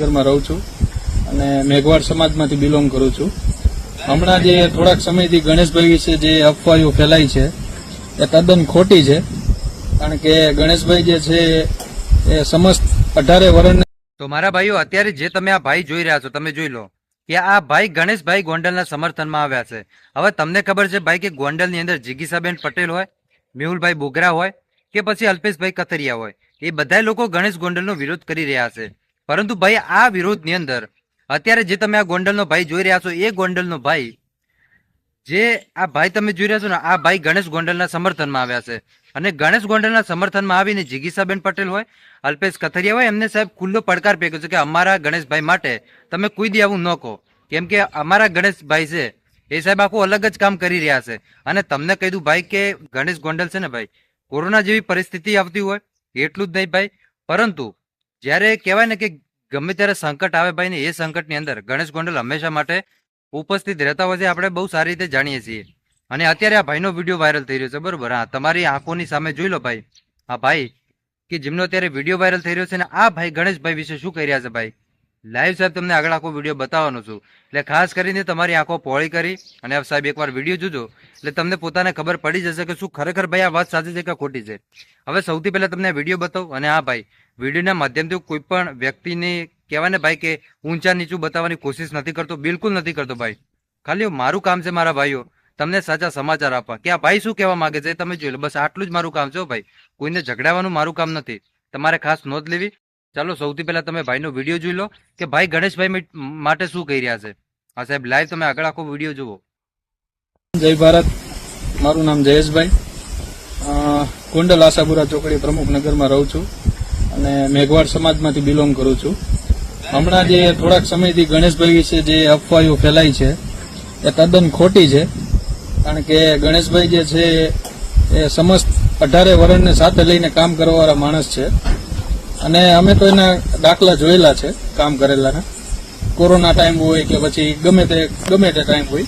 પ્રમુખનગરમાં રહું છું અને મેઘવાડ સમાજમાંથી બિલોંગ કરું છું. હમણાં જે થોડાક સમયથી ગણેશભાઈ વિશે જે અફવાઓ ફેલાઈ છે એ તદ્દન ખોટી છે. કારણ કે ગણેશભાઈ જે છે એ સમસ્ત 18 વર્ષ. તો મારા ભાઈઓ, અત્યારે જે તમે આ ભાઈ જોઈ રહ્યા છો, તમે જોઈ લો કે આ ભાઈ ગણેશભાઈ ગોંડલના સમર્થનમાં આવ્યા છે. હવે તમને ખબર છે ભાઈ કે ગોંડલની અંદર જિગીસાબેન પટેલ હોય, મેહુલભાઈ બોગરા હોય કે પછી અલ્પેશભાઈ કથરિયા હોય, એ બધા લોકો ગણેશ ગોંડલનો વિરોધ કરી રહ્યા છે. પરંતુ ભાઈ આ વિરોધની અંદર અત્યારે જે તમે આ ગોંડલનો ભાઈ જોઈ રહ્યા છો, એ ગોંડલનો ભાઈ જે આ ભાઈ તમે જોઈ રહ્યા છો ને, આ ભાઈ ગણેશ ગોંડલના સમર્થનમાં આવ્યા છે. અને ગણેશ ગોંડલના સમર્થનમાં આવીને જિગીસાબેન પટેલ હોય, અલ્પેશ કથરિયા હોય, એમને સાહેબ ખુલ્લો પડકાર ફેંક્યો છે કે અમારા ગણેશભાઈ માટે તમે કોઈ દી આવું ન કહો, કેમ કે અમારા ગણેશભાઈ છે એ સાહેબ આખું અલગ જ કામ કરી રહ્યા છે. અને તમને કહી દઉં ભાઈ કે ગણેશ ગોંડલ છે ને ભાઈ, કોરોના જેવી પરિસ્થિતિ આવતી હોય એટલું જ નહીં ભાઈ, પરંતુ જ્યારે કહેવાય ને કે ગમે ત્યારે સંકટ આવે ભાઈ ને, એ સંકટની અંદર ગણેશ ગોંડલ હંમેશા માટે ઉપસ્થિત રહેતા હોય છે. આપણે બહુ સારી રીતે જાણીએ છીએ. અને અત્યારે આ ભાઈનો વિડીયો વાયરલ થઈ રહ્યો છે, બરોબર? હા, તમારી આંખોની સામે જોઈ લો ભાઈ, આ ભાઈ કે જેમનો અત્યારે વિડીયો વાયરલ થઈ રહ્યો છે ને, આ ભાઈ ગણેશભાઈ વિશે શું કહી રહ્યા છે ભાઈ, લાઈવ સાહેબ તમને આગળ આખો વિડીયો બતાવવાનો છું. એટલે ખાસ કરીને તમારી આંખો પહોળી કરી અને સાહેબ એકવાર વિડીયો જોજો એટલે તમને પોતાને ખબર પડી જશે કે શું ખરેખર ભાઈ આ વાત સાચી છે કે ખોટી છે. હવે સૌથી પહેલા તમને વિડીયો બતાવું. અને હા ભાઈ, વિડીયોના માધ્યમથી કોઈ પણ વ્યક્તિને કહેવાય ને ભાઈ કે ઊંચા નીચું બતાવવાની કોશિશ નથી કરતો, બિલકુલ નથી કરતો ભાઈ. ખાલી મારું કામ છે મારા ભાઈઓ તમને સાચા સમાચાર આપવા કે આ ભાઈ શું કહેવા માંગે છે તમે જોઈ લો. બસ આટલું જ મારું કામ છે ભાઈ, કોઈને ઝઘડાવાનું મારું કામ નથી. તમારે ખાસ નોંધ લેવી. ચાલો સૌથી પહેલા તમે ભાઈનો વિડીયો જોઈ લો કે ભાઈ ગણેશભાઈ માટે શું કહી રહ્યા છે. હા સાહેબ, લાઈવ તમે આગળ આખો વિડીયો જુઓ. જય ભારત. મારું નામ જયેશભાઈ, ગોંડલ આશાપુરા ચોકડી પ્રમુખનગરમાં રહું છું અને મેઘવાડ સમાજમાંથી બિલોંગ કરું છું. હમણાં જે થોડાક સમયથી ગણેશભાઈ વિશે જે અફવાઓ ફેલાઈ છે એ તદ્દન ખોટી છે. કારણ કે ગણેશભાઈ જે છે એ સમસ્ત 18 વર્ષને સાથે લઈને કામ કરવાવાળા માણસ છે. અને અમે તો એના દાખલા જોયેલા છે કામ કરેલાના. કોરોના ટાઈમ હોય કે પછી ગમે તે ટાઈમ હોય,